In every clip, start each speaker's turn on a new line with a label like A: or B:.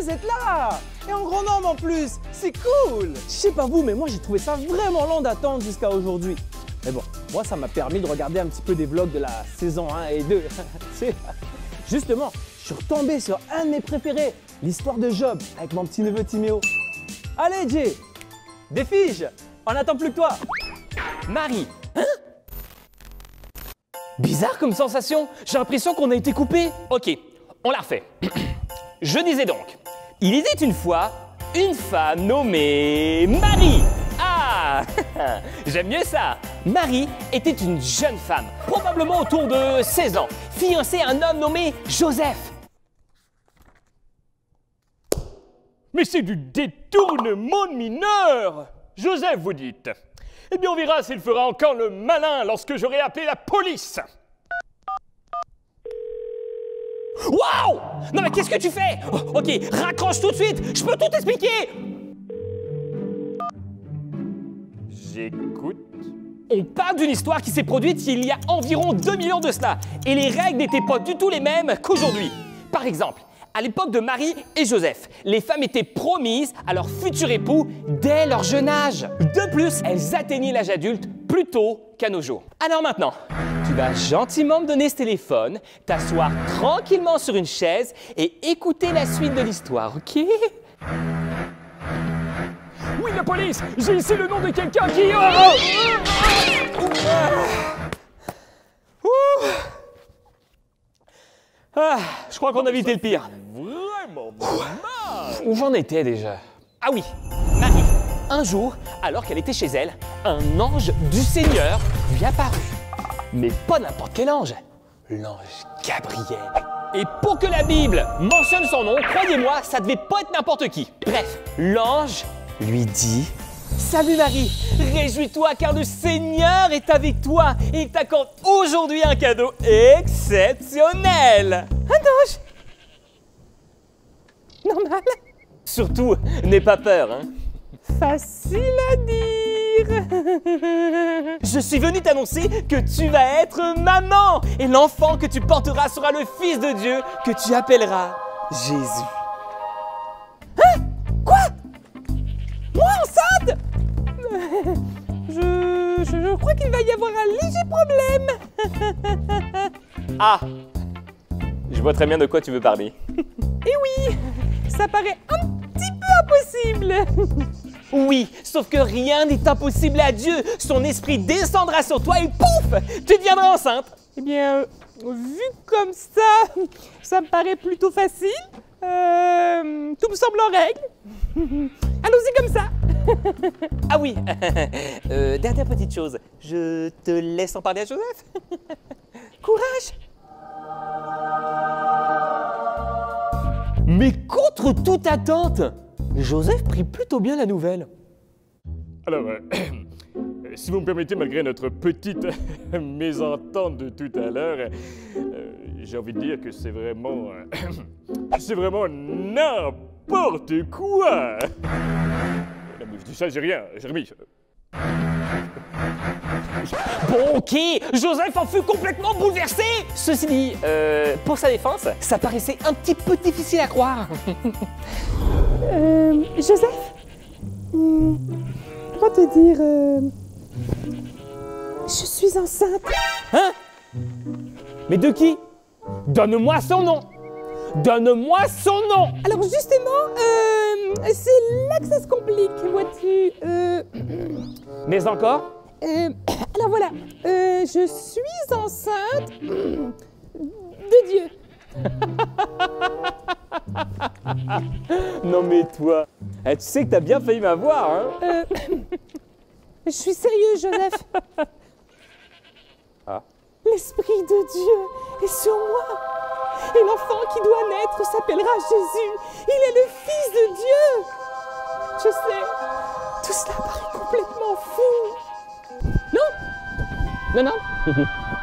A: vous êtes là! Et en grand nombre en plus! C'est cool! Je sais pas vous, mais moi j'ai trouvé ça vraiment lent d'attendre jusqu'à aujourd'hui. Mais bon, moi ça m'a permis de regarder un petit peu des vlogs de la saison 1 et 2. Justement, je suis retombé sur un de mes préférés, l'histoire de Job avec mon petit neveu Timéo. Allez Jay, défige! On n'attend plus que toi!
B: Marie. Hein? Bizarre comme sensation. J'ai l'impression qu'on a été coupé. Ok, on la refait. Je disais donc, il était une fois une femme nommée Marie. Ah, j'aime mieux ça. Marie était une jeune femme, probablement autour de 16 ans, fiancée à un homme nommé Joseph.
C: Mais c'est du détournement de mineur! Joseph, vous dites? Eh bien, on verra s'il fera encore le malin lorsque j'aurai appelé la police!
B: Waouh! Non mais qu'est-ce que tu fais? Ok, raccroche tout de suite, je peux tout expliquer!
C: J'écoute.
B: On parle d'une histoire qui s'est produite il y a environ 2000 ans de cela, et les règles n'étaient pas du tout les mêmes qu'aujourd'hui. Par exemple, à l'époque de Marie et Joseph, les femmes étaient promises à leur futur époux dès leur jeune âge. De plus, elles atteignaient l'âge adulte plus tôt qu'à nos jours. Alors maintenant, tu vas gentiment me donner ce téléphone, t'asseoir tranquillement sur une chaise et écouter la suite de l'histoire, ok?
C: Oui, la police! J'ai ici le nom de quelqu'un qui...
B: Ah, je crois qu'on a évité le pire.
C: Vraiment mal!
B: Où j'en étais déjà? Ah oui, Marie. Un jour, alors qu'elle était chez elle, un ange du Seigneur lui apparut. Mais pas n'importe quel ange, l'ange Gabriel. Et pour que la Bible mentionne son nom, croyez-moi, ça devait pas être n'importe qui. Bref, l'ange lui dit: Salut Marie, réjouis-toi car le Seigneur est avec toi et il t'accorde aujourd'hui un cadeau exceptionnel. Un ange? Normal. Surtout, n'aie pas peur, hein. Facile à dire. Je suis venu t'annoncer que tu vas être maman et l'enfant que tu porteras sera le Fils de Dieu que tu appelleras Jésus. Hein? Quoi? Moi enceinte? Je crois qu'il va y avoir un léger problème. Ah, je vois très bien de quoi tu veux parler. Eh oui, ça paraît un petit peu impossible. Oui, sauf que rien n'est impossible à Dieu. Son esprit descendra sur toi et pouf, tu deviendras enceinte. Eh bien, vu comme ça me paraît plutôt facile. Tout me semble en règle. Allons-y comme ça. Ah oui, dernière petite chose. Je te laisse en parler à Joseph. Courage. Mais contre toute attente, Joseph prit plutôt bien la nouvelle.
C: Alors, si vous me permettez, malgré notre petite mésentente de tout à l'heure, j'ai envie de dire que c'est vraiment... c'est vraiment n'importe quoi! Non, mais je dis ça, j'ai rien, Jérémy.
B: Bon, ok, Joseph en fut complètement bouleversé. Ceci dit, pour sa défense, ça paraissait un petit peu difficile à croire. Joseph, comment te dire, je suis enceinte. Hein? Mais de qui? Donne-moi son nom. Donne-moi son nom. Alors justement, c'est là que ça se complique, vois-tu. Mais encore? Alors voilà, je suis enceinte de Dieu. Non mais toi, tu sais que t'as bien failli m'avoir, hein? Je suis sérieux, Joseph. Ah? L'Esprit de Dieu est sur moi. Et l'enfant qui doit naître s'appellera Jésus. Il est le Fils de Dieu. Je sais, tout cela paraît complètement fou. Non? Non, non. Non,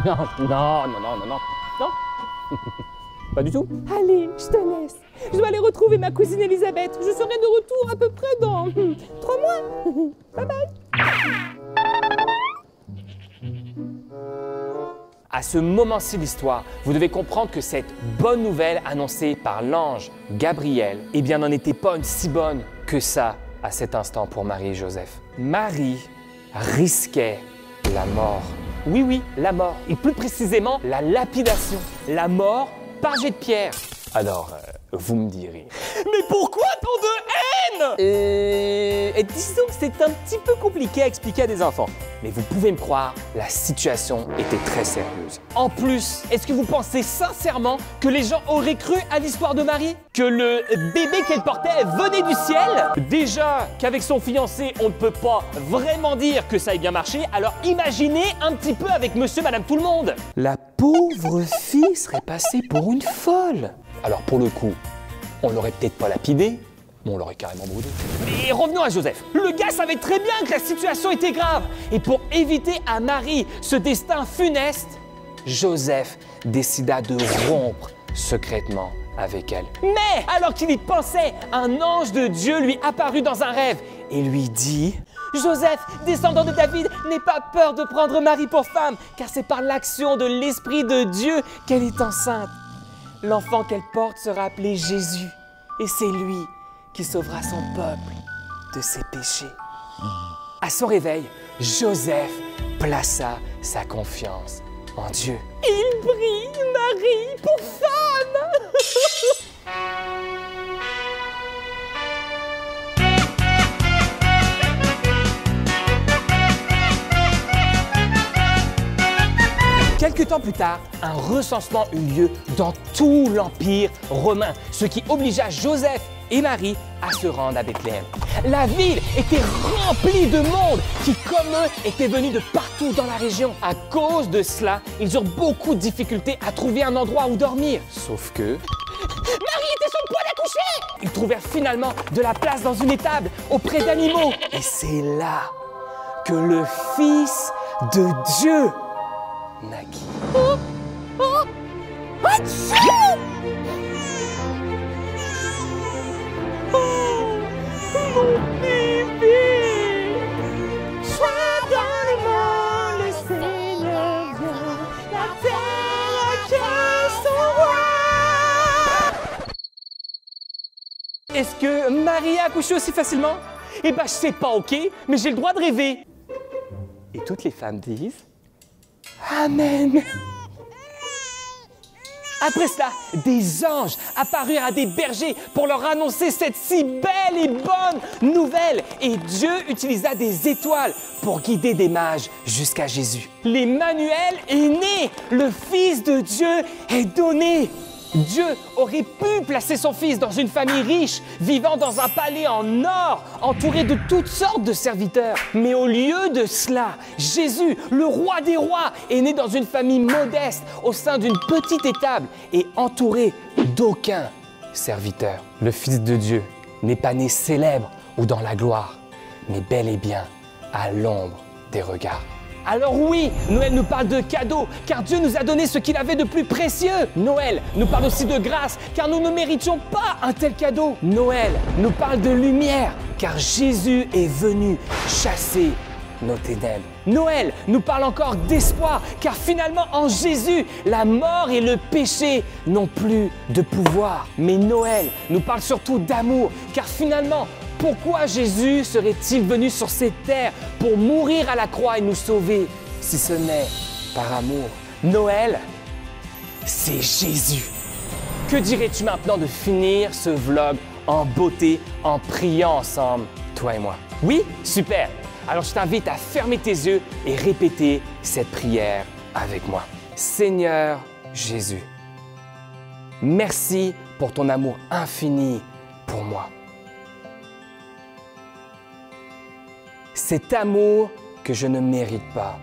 B: non, non, non, non, non. Non. Pas du tout. Allez, je te laisse. Je dois aller retrouver ma cousine Elisabeth. Je serai de retour à peu près dans 3 mois. Bye bye. À ce moment-ci de l'histoire, vous devez comprendre que cette bonne nouvelle annoncée par l'ange Gabriel, eh bien, n'en était pas une si bonne que ça à cet instant pour Marie et Joseph. Marie risquait la mort. Oui, oui, la mort. Et plus précisément, la lapidation. La mort par jet de pierre. Alors, vous me direz. Mais pourquoi tant de haine? Et disons que c'est un petit peu compliqué à expliquer à des enfants. Mais vous pouvez me croire, la situation était très sérieuse. En plus, est-ce que vous pensez sincèrement que les gens auraient cru à l'histoire de Marie? Que le bébé qu'elle portait venait du ciel? Déjà qu'avec son fiancé, on ne peut pas vraiment dire que ça ait bien marché, alors imaginez un petit peu avec monsieur, madame, tout le monde. La pauvre fille serait passée pour une folle. Alors pour le coup, on l'aurait peut-être pas lapidé, mais on l'aurait carrément brûlé. Mais revenons à Joseph. Le gars savait très bien que la situation était grave. Et pour éviter à Marie ce destin funeste, Joseph décida de rompre secrètement avec elle. Mais alors qu'il y pensait, un ange de Dieu lui apparut dans un rêve et lui dit: Joseph, descendant de David, n'aie pas peur de prendre Marie pour femme, car c'est par l'action de l'Esprit de Dieu qu'elle est enceinte. L'enfant qu'elle porte sera appelé Jésus, et c'est lui qui sauvera son peuple de ses péchés. À son réveil, Joseph plaça sa confiance en Dieu. Il prit Marie pour femme. Quelque temps plus tard, un recensement eut lieu dans tout l'Empire romain, ce qui obligea Joseph et Marie à se rendre à Bethléem. La ville était remplie de monde qui, comme eux, étaient venus de partout dans la région. À cause de cela, ils eurent beaucoup de difficultés à trouver un endroit où dormir. Sauf que Marie était sur le point d'accoucher! Ils trouvèrent finalement de la place dans une étable auprès d'animaux. Et c'est là que le Fils de Dieu naquit. Oh! Oh! Achou! Oh! Mon bébé! Sois dans le monde, le Seigneur vient, la terre accueille son roi! Est-ce que Marie a accouché aussi facilement? Eh ben, je sais pas, ok, mais j'ai le droit de rêver. Et toutes les femmes disent Amen. Après cela, des anges apparurent à des bergers pour leur annoncer cette si belle et bonne nouvelle. Et Dieu utilisa des étoiles pour guider des mages jusqu'à Jésus. L'Emmanuel est né, le Fils de Dieu est donné. Dieu aurait pu placer son fils dans une famille riche, vivant dans un palais en or, entouré de toutes sortes de serviteurs. Mais au lieu de cela, Jésus, le roi des rois, est né dans une famille modeste, au sein d'une petite étable et entouré d'aucun serviteur. Le Fils de Dieu n'est pas né célèbre ou dans la gloire, mais bel et bien à l'ombre des regards. Alors oui, Noël nous parle de cadeaux, car Dieu nous a donné ce qu'il avait de plus précieux. Noël nous parle aussi de grâce, car nous ne méritions pas un tel cadeau. Noël nous parle de lumière, car Jésus est venu chasser nos ténèbres. Noël nous parle encore d'espoir, car finalement en Jésus, la mort et le péché n'ont plus de pouvoir. Mais Noël nous parle surtout d'amour, car finalement, pourquoi Jésus serait-il venu sur cette terre pour mourir à la croix et nous sauver, si ce n'est par amour? Noël, c'est Jésus. Que dirais-tu maintenant de finir ce vlog en beauté, en priant ensemble, toi et moi? Oui? Super! Alors je t'invite à fermer tes yeux et répéter cette prière avec moi. Seigneur Jésus, merci pour ton amour infini pour moi. Cet amour que je ne mérite pas,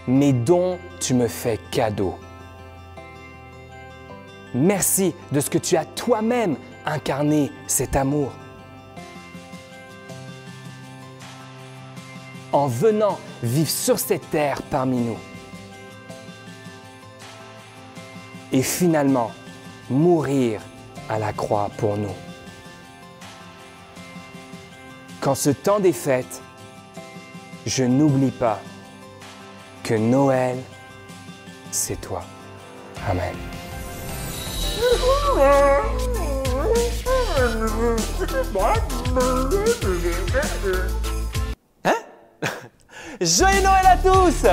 B: mais dont tu me fais cadeau. Merci de ce que tu as toi-même incarné cet amour. En venant vivre sur cette terre parmi nous. Et finalement, mourir à la croix pour nous. Qu'en ce temps des fêtes, je n'oublie pas
A: que Noël, c'est toi. Amen. Hein? Joyeux Noël à tous!